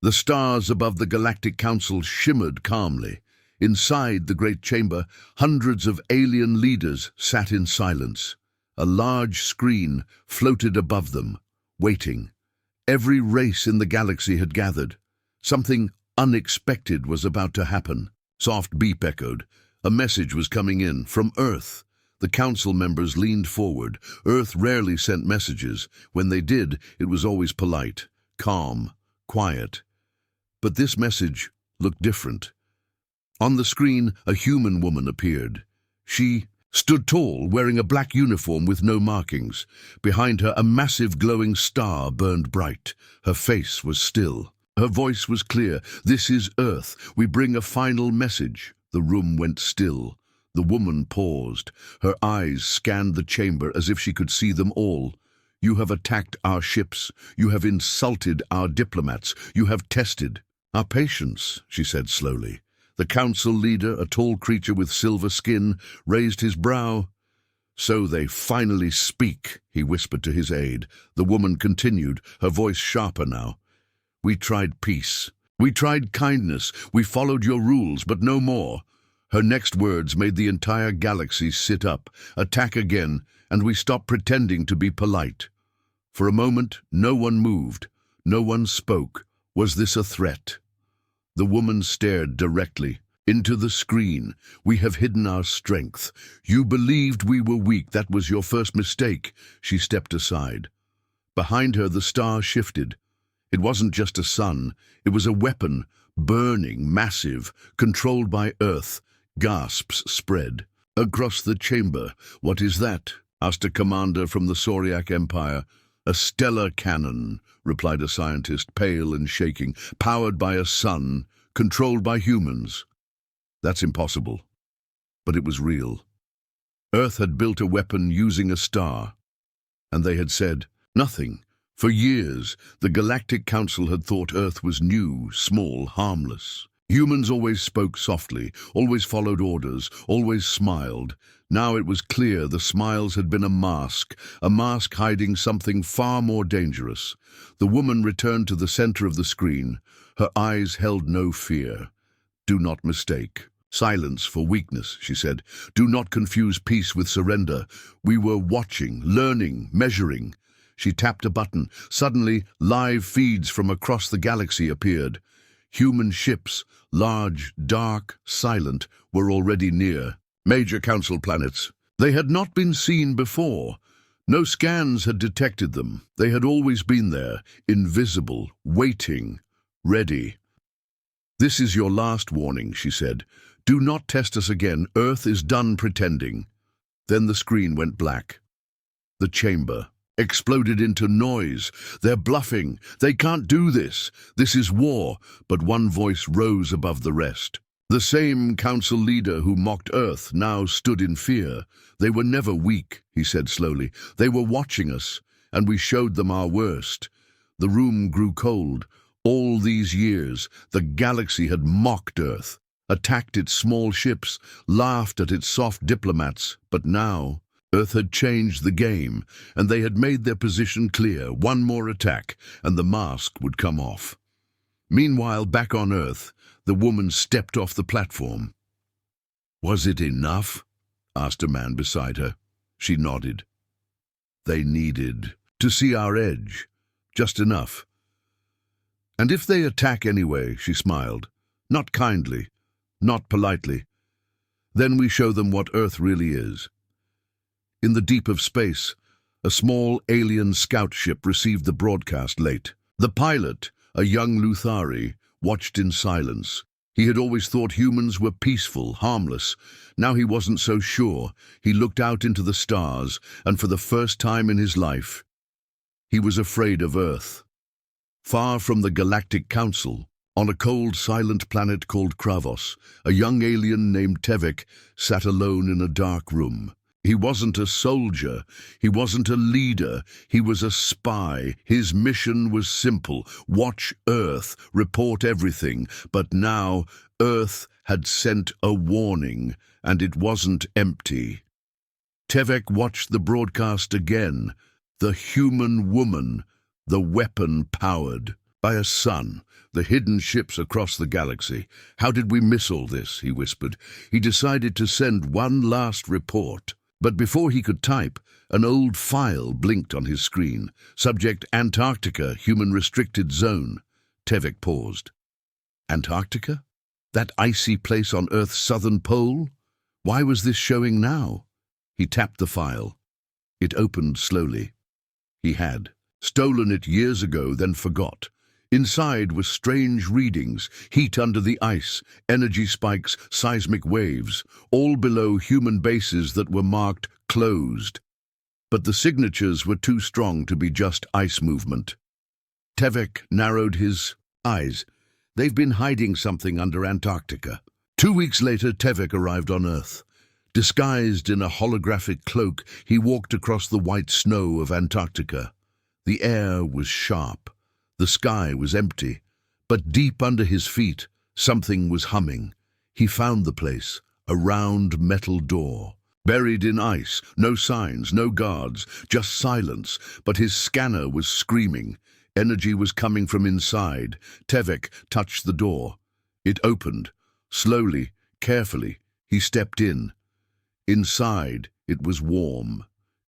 The stars above the Galactic Council shimmered calmly. Inside the great chamber, hundreds of alien leaders sat in silence. A large screen floated above them, waiting. Every race in the galaxy had gathered. Something unexpected was about to happen. Soft beep echoed. A message was coming in from Earth. The council members leaned forward. Earth rarely sent messages. When they did, it was always polite, calm, quiet. But this message looked different. On the screen, a human woman appeared. She stood tall, wearing a black uniform with no markings. Behind her, a massive glowing star burned bright. Her face was still. Her voice was clear. "This is Earth. We bring a final message." The room went still. The woman paused. Her eyes scanned the chamber as if she could see them all. "You have attacked our ships. You have insulted our diplomats. You have tested our patience," she said slowly. The council leader, a tall creature with silver skin, raised his brow. "So they finally speak," he whispered to his aide. The woman continued, her voice sharper now. "We tried peace. We tried kindness. We followed your rules, but no more." Her next words made the entire galaxy sit up. "Attack again, and we stop pretending to be polite." For a moment, no one moved. No one spoke. Was this a threat? The woman stared directly into the screen. "We have hidden our strength. You believed we were weak. That was your first mistake." She stepped aside. Behind her, the star shifted. It wasn't just a sun. It was a weapon, burning, massive, controlled by Earth. Gasps spread across the chamber. "What is that?" asked a commander from the Sauriac Empire. "A stellar cannon," replied a scientist, pale and shaking, "powered by a sun, controlled by humans." That's impossible. But it was real. Earth had built a weapon using a star, and they had said nothing. For years, the Galactic Council had thought Earth was new, small, harmless. Humans always spoke softly, always followed orders, always smiled. Now it was clear the smiles had been a mask hiding something far more dangerous. The woman returned to the center of the screen. Her eyes held no fear. "Do not mistake silence for weakness," she said. "Do not confuse peace with surrender. We were watching, learning, measuring." She tapped a button. Suddenly, live feeds from across the galaxy appeared. Human ships, large, dark, silent, were already near. Major council planets. They had not been seen before. No scans had detected them. They had always been there, invisible, waiting, ready. "This is your last warning," she said. "Do not test us again. Earth is done pretending." Then the screen went black. The chamber exploded into noise. "They're bluffing. They can't do this. This is war." But one voice rose above the rest. The same council leader who mocked Earth now stood in fear. "They were never weak," he said slowly. "They were watching us, and we showed them our worst." The room grew cold. All these years, the galaxy had mocked Earth, attacked its small ships, laughed at its soft diplomats. But now Earth had changed the game, and they had made their position clear. One more attack, and the mask would come off. Meanwhile, back on Earth, the woman stepped off the platform. "Was it enough?" asked a man beside her. She nodded. "They needed to see our edge. Just enough." "And if they attack anyway," she smiled, "not kindly, not politely, then we show them what Earth really is." In the deep of space, a small alien scout ship received the broadcast late. The pilot, a young Luthari, watched in silence. He had always thought humans were peaceful, harmless. Now he wasn't so sure. He looked out into the stars, and for the first time in his life, he was afraid of Earth. Far from the Galactic Council, on a cold, silent planet called Kravos, a young alien named Tevek sat alone in a dark room. He wasn't a soldier, he wasn't a leader, he was a spy. His mission was simple: watch Earth, report everything. But now Earth had sent a warning, and it wasn't empty. Tevek watched the broadcast again. The human woman, the weapon powered. by a sun, the hidden ships across the galaxy. How did we miss all this? He whispered. He decided to send one last report. But before he could type, an old file blinked on his screen. Subject: Antarctica, human restricted zone. Tevek paused. Antarctica? That icy place on Earth's southern pole? Why was this showing now? He tapped the file. It opened slowly. He had stolen it years ago, then forgot. Inside were strange readings: heat under the ice, energy spikes, seismic waves, all below human bases that were marked closed. But the signatures were too strong to be just ice movement. Tevek narrowed his eyes. They've been hiding something under Antarctica. 2 weeks later, Tevek arrived on Earth. Disguised in a holographic cloak, he walked across the white snow of Antarctica. The air was sharp. The sky was empty. But deep under his feet, something was humming. He found the place, a round metal door. Buried in ice, no signs, no guards, just silence, but his scanner was screaming. Energy was coming from inside. Tevek touched the door. It opened. Slowly, carefully, he stepped in. Inside, it was warm,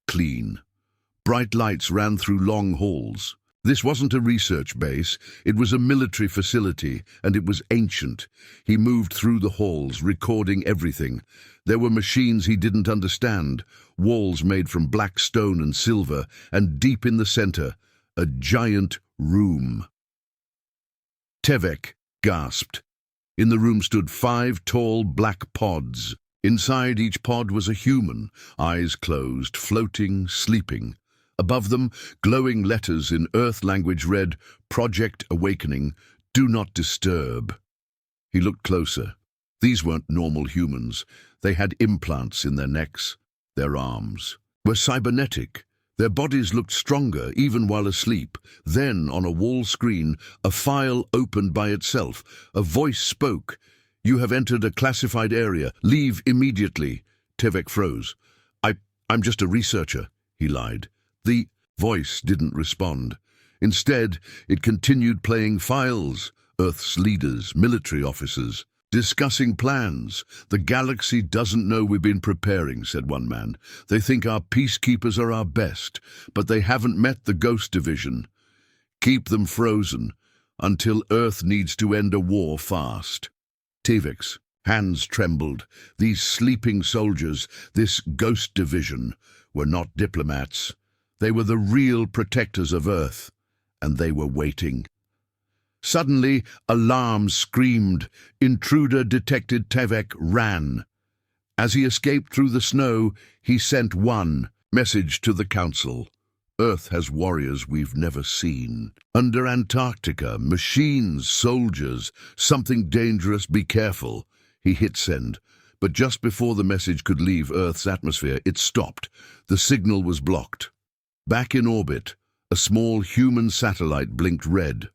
clean. Bright lights ran through long halls. This wasn't a research base, it was a military facility, and it was ancient. He moved through the halls, recording everything. There were machines he didn't understand, walls made from black stone and silver, and deep in the center, a giant room. Tevek gasped. In the room stood 5 tall black pods. Inside each pod was a human, eyes closed, floating, sleeping. Above them, glowing letters in Earth language read, "Project Awakening, do not disturb." He looked closer. These weren't normal humans. They had implants in their necks. Their arms were cybernetic. Their bodies looked stronger, even while asleep. Then, on a wall screen, a file opened by itself. A voice spoke. "You have entered a classified area. Leave immediately." Tevek froze. I'm just a researcher," he lied. The voice didn't respond. Instead, it continued playing files. Earth's leaders, military officers, discussing plans. "The galaxy doesn't know we've been preparing," said one man. "They think our peacekeepers are our best, but they haven't met the Ghost Division. Keep them frozen until Earth needs to end a war fast." Tevek's hands trembled. These sleeping soldiers, this Ghost Division, were not diplomats. They were the real protectors of Earth, and they were waiting. Suddenly, alarm screamed. Intruder detected. Tevek ran. As he escaped through the snow, he sent one message to the Council. "Earth has warriors we've never seen. Under Antarctica, machines, soldiers, something dangerous, be careful." He hit send, but just before the message could leave Earth's atmosphere, it stopped. The signal was blocked. Back in orbit, a small human satellite blinked red.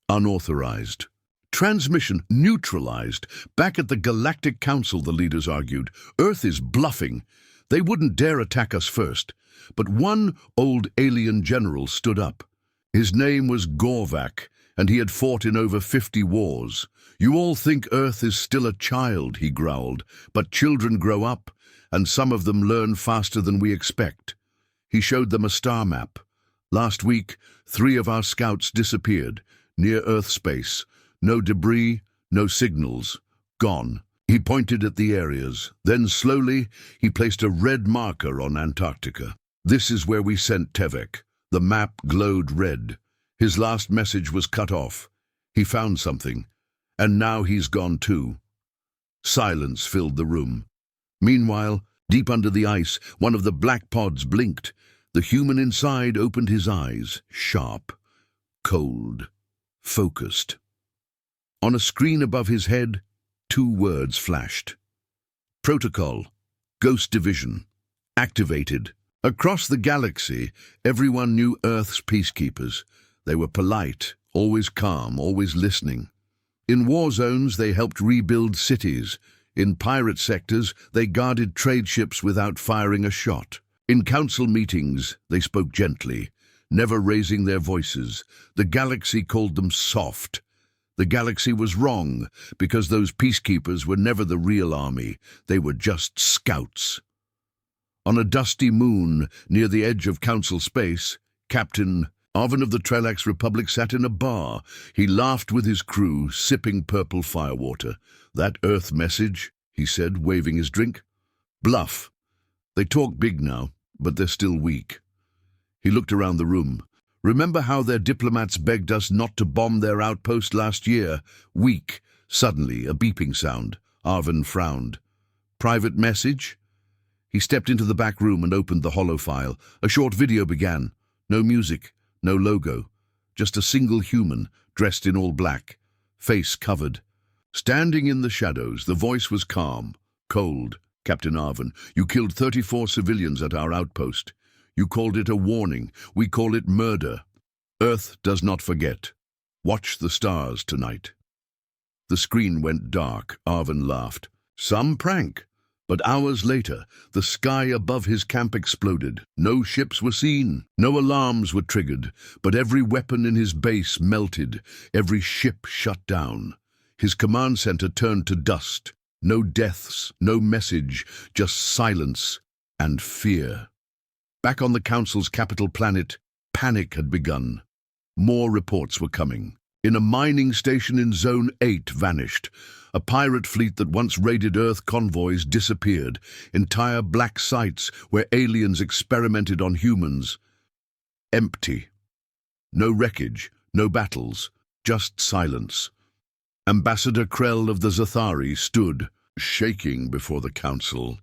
Unauthorized. Transmission neutralized. Back at the Galactic Council, the leaders argued. Earth is bluffing. They wouldn't dare attack us first. But one old alien general stood up. His name was Gorvak, and he had fought in over 50 wars. "You all think Earth is still a child," he growled, "but children grow up, and some of them learn faster than we expect." He showed them a star map. "Last week, 3 of our scouts disappeared, near Earth space. No debris, no signals. Gone." He pointed at the areas. Then slowly, he placed a red marker on Antarctica. "This is where we sent Tevek." The map glowed red. His last message was cut off. He found something, and now he's gone too. Silence filled the room. Meanwhile, deep under the ice, one of the black pods blinked. The human inside opened his eyes, sharp, cold, focused. On a screen above his head, 2 words flashed. "Protocol, Ghost Division, activated." Across the galaxy, everyone knew Earth's peacekeepers. They were polite, always calm, always listening. In war zones, they helped rebuild cities. In pirate sectors, they guarded trade ships without firing a shot. In council meetings, they spoke gently. never raising their voices. The galaxy called them soft. The galaxy was wrong, because those peacekeepers were never the real army. They were just scouts. On a dusty moon near the edge of Council space, Captain Arvin of the Trelax Republic sat in a bar. He laughed with his crew, sipping purple firewater. "That Earth message," he said, waving his drink. "Bluff. They talk big now, but they're still weak." He looked around the room. "Remember how their diplomats begged us not to bomb their outpost last year? Weak." Suddenly, a beeping sound. Arvin frowned. "Private message?" He stepped into the back room and opened the holo file. A short video began. No music, no logo. Just a single human, dressed in all black, face covered. Standing in the shadows, the voice was calm, cold. "Captain Arvin, you killed 34 civilians at our outpost. You called it a warning. We call it murder. Earth does not forget. Watch the stars tonight." The screen went dark. Arvin laughed. "Some prank." But hours later, the sky above his camp exploded. No ships were seen. No alarms were triggered. But every weapon in his base melted. Every ship shut down. His command center turned to dust. No deaths, no message, just silence and fear. Back on the Council's capital planet, panic had begun. More reports were coming. In a mining station in Zone 8 vanished. A pirate fleet that once raided Earth convoys disappeared. Entire black sites where aliens experimented on humans. Empty. No wreckage, no battles, just silence. Ambassador Krell of the Zathari stood, shaking before the Council.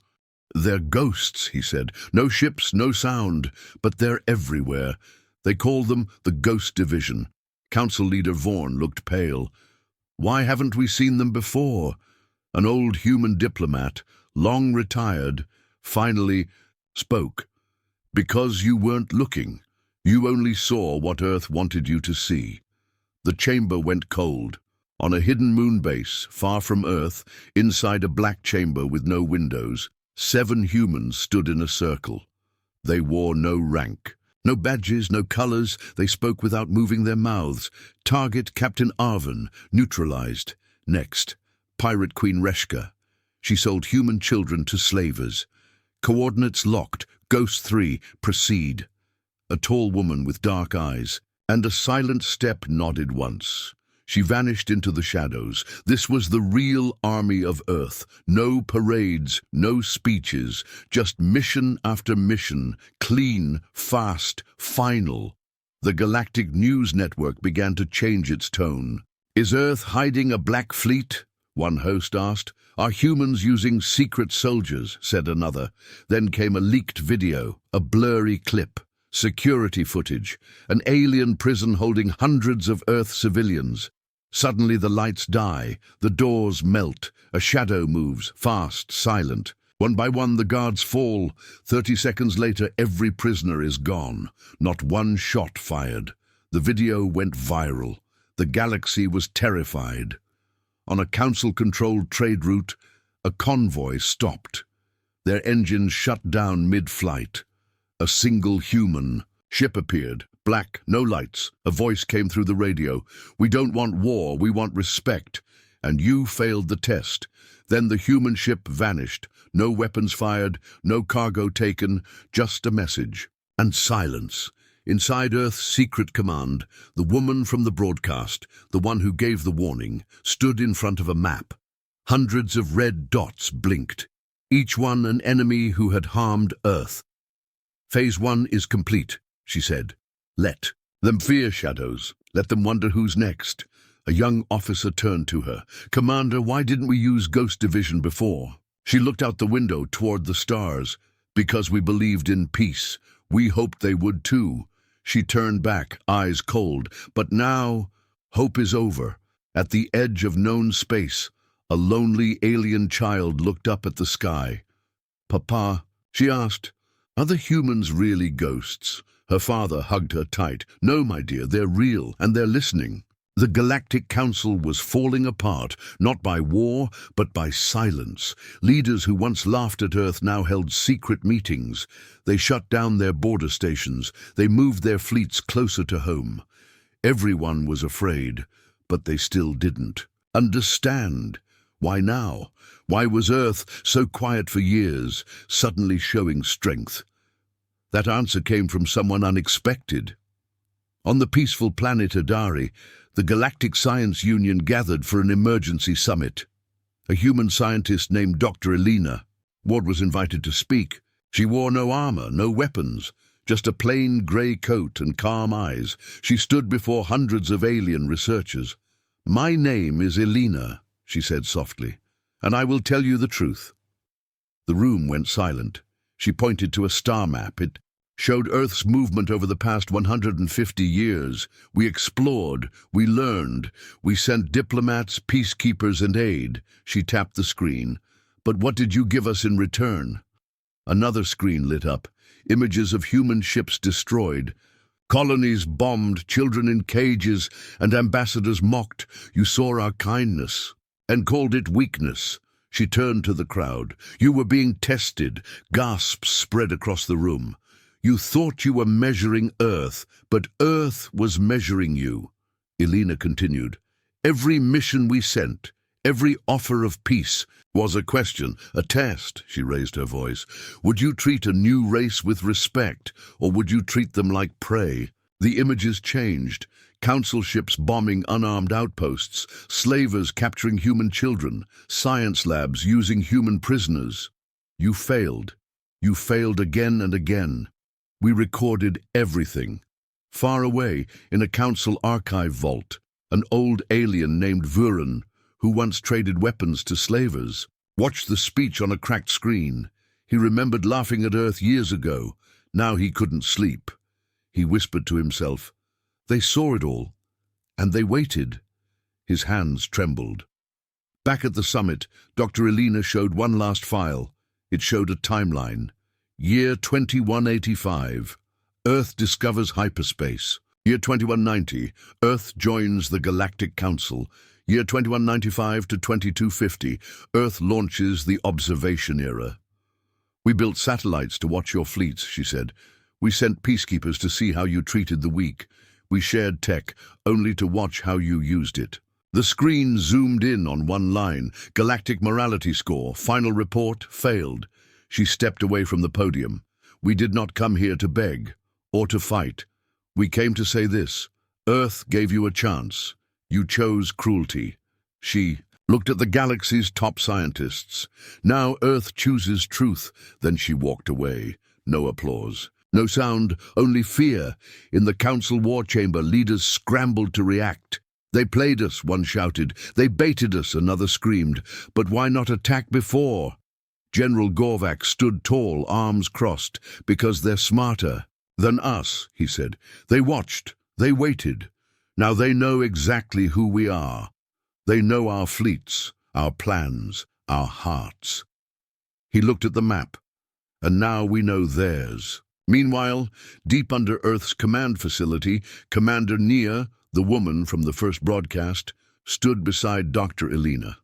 "They're ghosts," he said. "No ships, no sound, but they're everywhere. They call them the Ghost Division." Council leader Vorn looked pale. "Why haven't we seen them before?" An old human diplomat, long retired, finally spoke. "Because you weren't looking. You only saw what Earth wanted you to see." The chamber went cold. On a hidden moon base, far from Earth, inside a black chamber with no windows, 7 humans stood in a circle. They wore no rank. No badges, no colors. They spoke without moving their mouths. Target Captain Arvin, neutralized. Next, Pirate Queen Reshka. She sold human children to slavers. Coordinates locked. Ghost 3, proceed. A tall woman with dark eyes, and a silent step nodded once. She vanished into the shadows. This was the real army of Earth. No parades, no speeches, just mission after mission, clean, fast, final. The Galactic News Network began to change its tone. "Is Earth hiding a black fleet?" one host asked. "Are humans using secret soldiers?" said another. Then came a leaked video, a blurry clip. Security footage, an alien prison holding hundreds of Earth civilians. Suddenly the lights die, the doors melt, a shadow moves, fast, silent. One by one the guards fall. 30 seconds later every prisoner is gone. Not one shot fired. The video went viral. The galaxy was terrified. On a council-controlled trade route, a convoy stopped. Their engines shut down mid-flight. A single human ship appeared, black, no lights. A voice came through the radio. "We don't want war, we want respect. And you failed the test." Then the human ship vanished. No weapons fired, no cargo taken, just a message. And silence. Inside Earth's secret command, the woman from the broadcast, the one who gave the warning, stood in front of a map. Hundreds of red dots blinked, each one an enemy who had harmed Earth. "Phase 1 is complete," she said. "Let them fear shadows. Let them wonder who's next." A young officer turned to her. "Commander, why didn't we use Ghost Division before?" She looked out the window toward the stars. "Because we believed in peace. We hoped they would too." She turned back, eyes cold. "But now, hope is over." At the edge of known space, a lonely alien child looked up at the sky. "Papa," she asked, "are the humans really ghosts?" Her father hugged her tight. "No, my dear, they're real, and they're listening." The Galactic Council was falling apart, not by war, but by silence. Leaders who once laughed at Earth now held secret meetings. They shut down their border stations. They moved their fleets closer to home. Everyone was afraid, but they still didn't understand. Why now? Why was Earth, so quiet for years, suddenly showing strength? That answer came from someone unexpected. On the peaceful planet Adari, the Galactic Science Union gathered for an emergency summit. A human scientist named Dr. Elena. Ward was invited to speak. She wore no armor, no weapons, just a plain grey coat and calm eyes. She stood before hundreds of alien researchers. "My name is Elena," she said softly, "and I will tell you the truth." The room went silent. She pointed to a star map. It showed Earth's movement over the past 150 years. "We explored, we learned, we sent diplomats, peacekeepers, and aid." She tapped the screen. "But what did you give us in return?" Another screen lit up. Images of human ships destroyed. Colonies bombed, children in cages, and ambassadors mocked. "You saw our kindness and called it weakness." She turned to the crowd. "You were being tested." Gasps spread across the room. "You thought you were measuring Earth, but Earth was measuring you." Elena continued. "Every mission we sent, every offer of peace was a question, a test." She raised her voice. "Would you treat a new race with respect, or would you treat them like prey?" The images changed. Council ships bombing unarmed outposts, slavers capturing human children, science labs using human prisoners. "You failed. You failed again and again." We recorded everything. Far away, in a council archive vault, an old alien named Vuran, who once traded weapons to slavers, watched the speech on a cracked screen. He remembered laughing at Earth years ago. Now he couldn't sleep. He whispered to himself, "They saw it all, and they waited." His hands trembled. Back at the summit, Dr. Elena showed one last file. It showed a timeline. Year 2185, Earth discovers hyperspace. Year 2190, Earth joins the Galactic Council. Year 2195 to 2250, Earth launches the observation era. "We built satellites to watch your fleets," she said. "We sent peacekeepers to see how you treated the weak. We shared tech, only to watch how you used it." The screen zoomed in on one line. Galactic morality score, final report, failed. She stepped away from the podium. "We did not come here to beg or to fight. We came to say this: Earth gave you a chance. You chose cruelty." She looked at the galaxy's top scientists. "Now Earth chooses truth." Then she walked away. No applause. No sound, only fear. In the council war chamber, leaders scrambled to react. "They played us," one shouted. "They baited us," another screamed. "But why not attack before?" General Gorvak stood tall, arms crossed. "Because they're smarter than us," he said. "They watched, they waited. Now they know exactly who we are. They know our fleets, our plans, our hearts." He looked at the map, and now we know theirs. Meanwhile, deep under Earth's command facility, Commander Nia, the woman from the first broadcast, stood beside Dr. Elena.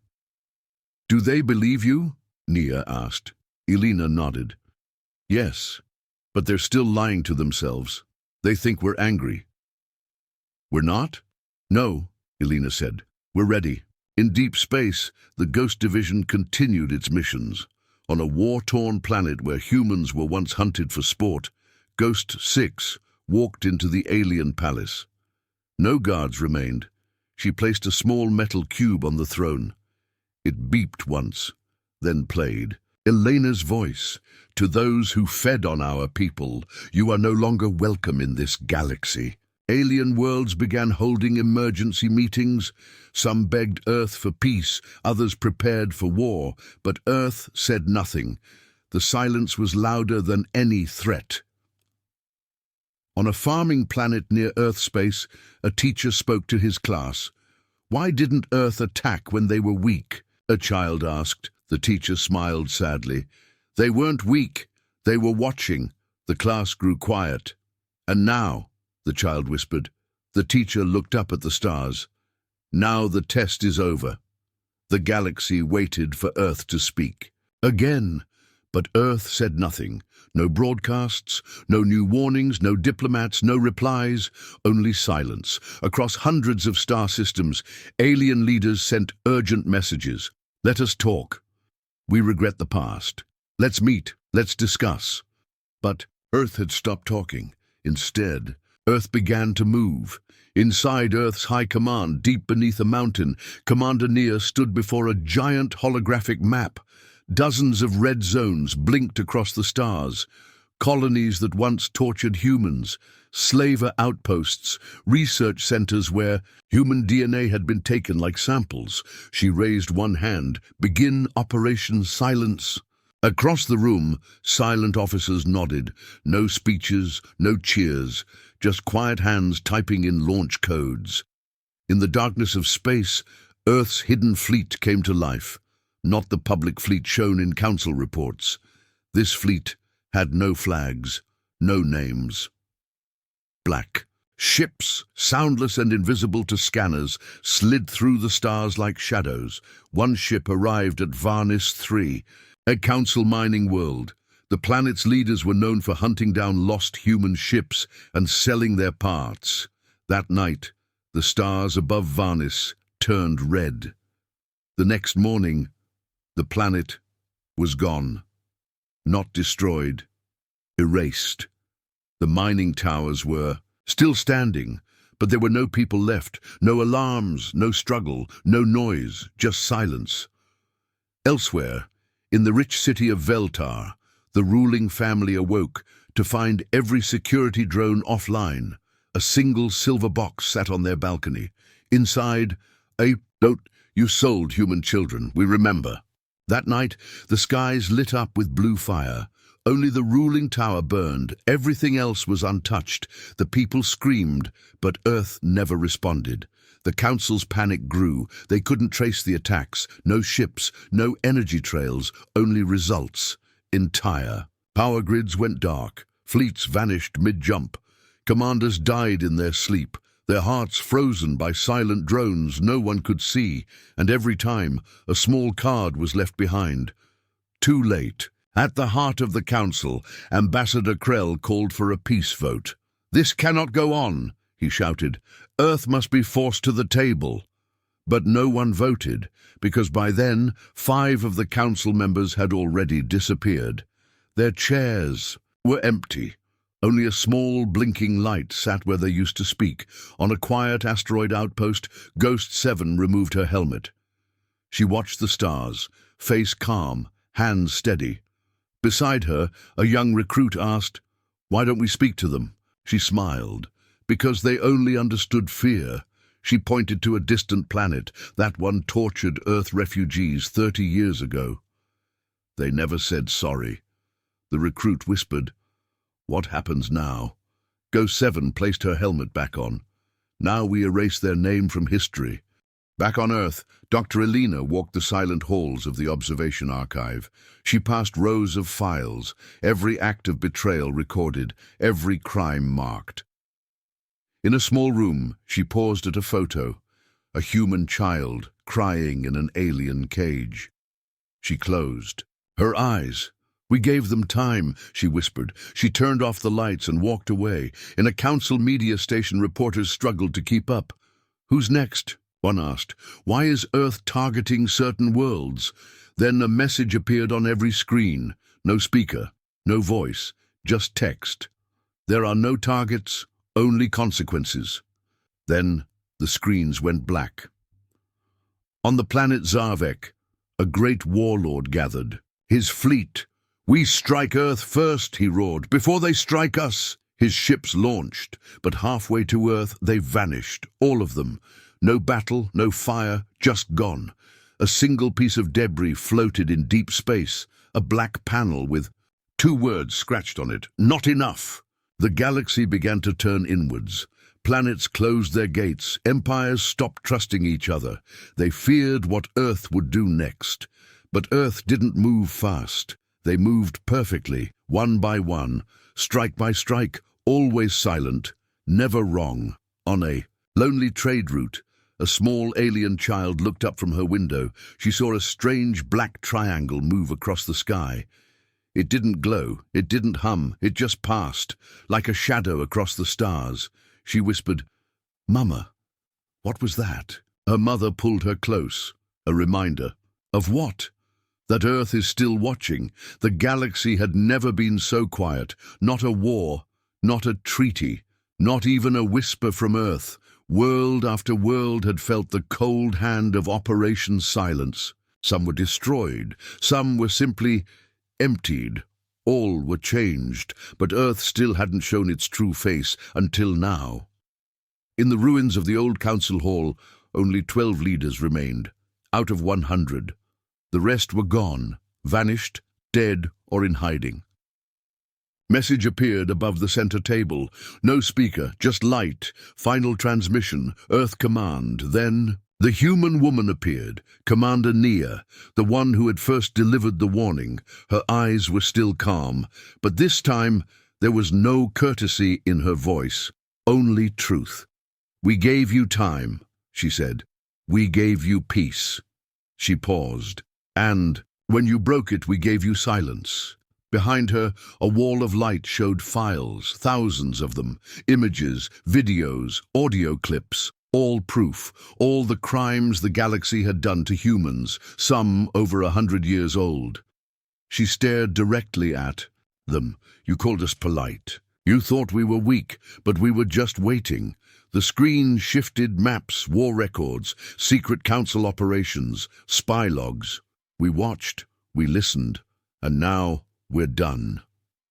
"Do they believe you?" Nia asked. Elena nodded. "Yes, but they're still lying to themselves. They think we're angry." "We're not?" "No," Elena said. "We're ready." In deep space, the Ghost Division continued its missions. On a war-torn planet where humans were once hunted for sport, Ghost 6 walked into the alien palace. No guards remained. She placed a small metal cube on the throne. It beeped once, then played. Elena's voice: "To those who fed on our people, you are no longer welcome in this galaxy." Alien worlds began holding emergency meetings. Some begged Earth for peace, others prepared for war, but Earth said nothing. The silence was louder than any threat. On a farming planet near Earth space, a teacher spoke to his class. "Why didn't Earth attack when they were weak?" a child asked. The teacher smiled sadly. "They weren't weak, they were watching." The class grew quiet. "And now," the child whispered. The teacher looked up at the stars. Now the test is over. The galaxy waited for Earth to speak. Again, but Earth said nothing. No broadcasts, no new warnings, no diplomats, no replies, only silence. Across hundreds of star systems, alien leaders sent urgent messages. Let us talk. We regret the past. Let's meet. Let's discuss. But Earth had stopped talking. Instead, Earth began to move. Inside Earth's high command, deep beneath a mountain, Commander Nia stood before a giant holographic map. Dozens of red zones blinked across the stars. Colonies that once tortured humans, slaver outposts, research centers where human DNA had been taken like samples. She raised one hand. Begin Operation Silence. Across the room, silent officers nodded. No speeches, no cheers, just quiet hands typing in launch codes. In the darkness of space, Earth's hidden fleet came to life. Not the public fleet shown in council reports. This fleet had no flags, no names. Black. Ships, soundless and invisible to scanners, slid through the stars like shadows. One ship arrived at Varnis 3, a council mining world. The planet's leaders were known for hunting down lost human ships and selling their parts. That night, the stars above Varnis turned red. The next morning, the planet was gone. Not destroyed, erased. The mining towers were still standing, but there were no people left, no alarms, no struggle, no noise, just silence. Elsewhere, in the rich city of Veltar, the ruling family awoke to find every security drone offline. A single silver box sat on their balcony. Inside, you sold human children, we remember. That night, the skies lit up with blue fire. Only the ruling tower burned. Everything else was untouched. The people screamed, but Earth never responded. The council's panic grew. They couldn't trace the attacks. No ships, no energy trails, only results. Entire. Power grids went dark. Fleets vanished mid-jump. Commanders died in their sleep. Their hearts frozen by silent drones no one could see, and every time a small card was left behind. Too late. At the heart of the council, Ambassador Krell called for a peace vote. "This cannot go on," he shouted. "Earth must be forced to the table." But no one voted, because by then 5 of the council members had already disappeared. Their chairs were empty. Only a small, blinking light sat where they used to speak. On a quiet asteroid outpost, Ghost 7 removed her helmet. She watched the stars, face calm, hands steady. Beside her, a young recruit asked, "Why don't we speak to them?" She smiled. "Because they only understood fear." She pointed to a distant planet, that one tortured Earth refugees 30 years ago. They never said sorry. The recruit whispered, "What happens now?" Ghost 7 placed her helmet back on. "Now we erase their name from history." Back on Earth, Dr. Elena walked the silent halls of the observation archive. She passed rows of files, every act of betrayal recorded, every crime marked. In a small room, she paused at a photo, a human child crying in an alien cage. She closed her eyes. "We gave them time," she whispered. She turned off the lights and walked away. In a council media station, reporters struggled to keep up. "Who's next?" one asked. "Why is Earth targeting certain worlds?" Then a message appeared on every screen. No speaker, no voice, just text. "There are no targets, only consequences." Then the screens went black. On the planet Zarvek, a great warlord gathered. His fleet. "We strike Earth first," he roared, "before they strike us." His ships launched, but halfway to Earth they vanished, all of them. No battle, no fire, just gone. A single piece of debris floated in deep space, a black panel with 2 words scratched on it: "Not enough." The galaxy began to turn inwards. Planets closed their gates. Empires stopped trusting each other. They feared what Earth would do next. But Earth didn't move fast. They moved perfectly, one by one, strike by strike, always silent, never wrong. On a lonely trade route, A small alien child looked up from her window. She saw a strange black triangle move across the sky. It didn't glow, it didn't hum, it just passed, like a shadow across the stars. She whispered, "Mama, what was that?" Her mother pulled her close. A reminder. Of what? That Earth is still watching. The galaxy had never been so quiet. Not a war, not a treaty, not even a whisper from Earth. World after world had felt the cold hand of Operation Silence. Some were destroyed, some were simply emptied. All were changed, but Earth still hadn't shown its true face until now. In the ruins of the old council hall, only 12 leaders remained, out of 100. The rest were gone, vanished, dead, or in hiding. Message appeared above the center table. No speaker, just light. Final transmission, Earth command. Then the human woman appeared, Commander Nia, the one who had first delivered the warning. Her eyes were still calm, but this time there was no courtesy in her voice, only truth. "We gave you time," she said. "We gave you peace." She paused. "And when you broke it, we gave you silence." Behind her, a wall of light showed files, thousands of them, images, videos, audio clips, all proof, all the crimes the galaxy had done to humans, some over 100 years old. She stared directly at them. "You called us polite. You thought we were weak, but we were just waiting." The screen shifted maps, war records, secret council operations, spy logs. "We watched, we listened, and now we're done."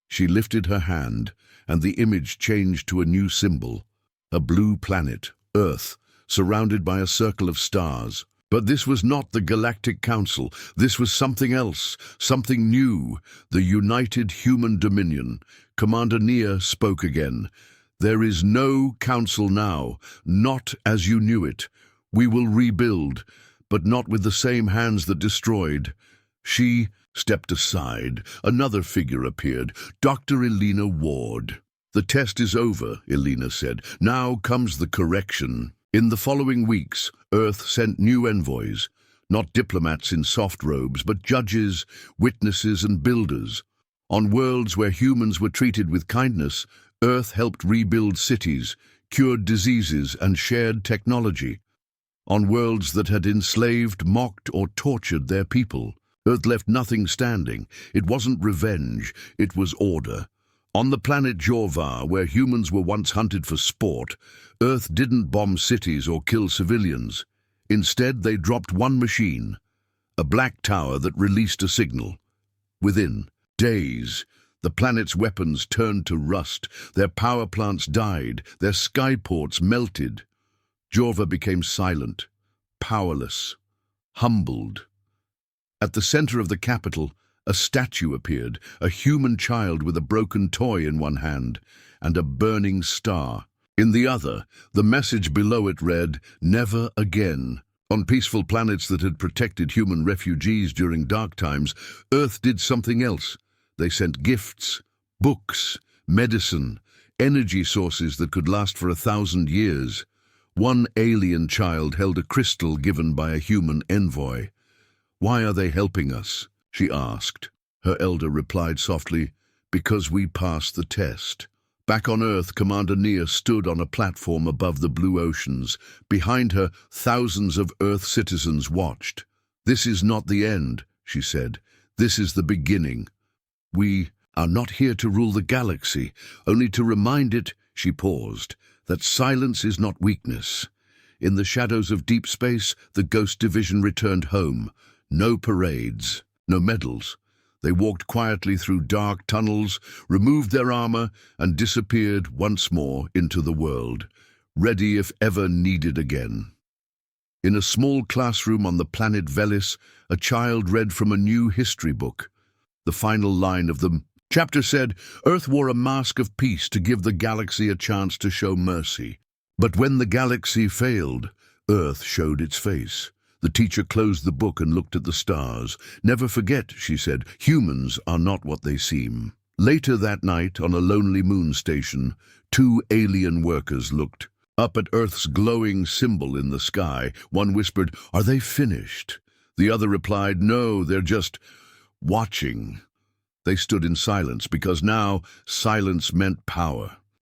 She lifted her hand, and the image changed to a new symbol, a blue planet, Earth, surrounded by a circle of stars. But this was not the Galactic Council. This was something else, something new, the United Human Dominion. Commander Nia spoke again. "There is no council now, not as you knew it. We will rebuild, but not with the same hands that destroyed." She stepped aside. Another figure appeared, Dr. Elena Ward. "The test is over," Elena said. "Now comes the correction." In the following weeks, Earth sent new envoys, not diplomats in soft robes, but judges, witnesses, and builders. On worlds where humans were treated with kindness, Earth helped rebuild cities, cured diseases, and shared technology. On worlds that had enslaved, mocked, or tortured their people, Earth left nothing standing. It wasn't revenge, it was order. On the planet Jorvar, where humans were once hunted for sport, Earth didn't bomb cities or kill civilians. Instead, they dropped one machine, a black tower that released a signal. Within days, the planet's weapons turned to rust, their power plants died, their skyports melted. Jorva became silent, powerless, humbled. At the center of the capital, a statue appeared, a human child with a broken toy in one hand and a burning star. In the other, the message below it read, "Never again." On peaceful planets that had protected human refugees during dark times, Earth did something else. They sent gifts, books, medicine, energy sources that could last for 1,000 years. One alien child held a crystal given by a human envoy. "Why are they helping us?" she asked. Her elder replied softly, "Because we passed the test." Back on Earth, Commander Nia stood on a platform above the blue oceans. Behind her, thousands of Earth citizens watched. "This is not the end," she said. "This is the beginning. We are not here to rule the galaxy, only to remind it," she paused, "that silence is not weakness." In the shadows of deep space, the Ghost Division returned home. No parades, no medals. They walked quietly through dark tunnels, removed their armor, and disappeared once more into the world, ready if ever needed again. In a small classroom on the planet Velis, a child read from a new history book. The final line of the chapter said, "Earth wore a mask of peace to give the galaxy a chance to show mercy. But when the galaxy failed, Earth showed its face." The teacher closed the book and looked at the stars. "Never forget," she said, "humans are not what they seem." Later that night, on a lonely moon station, 2 alien workers looked Up at Earth's glowing symbol in the sky, one whispered, "Are they finished?" The other replied, "No, they're just watching." They stood in silence because now silence meant power.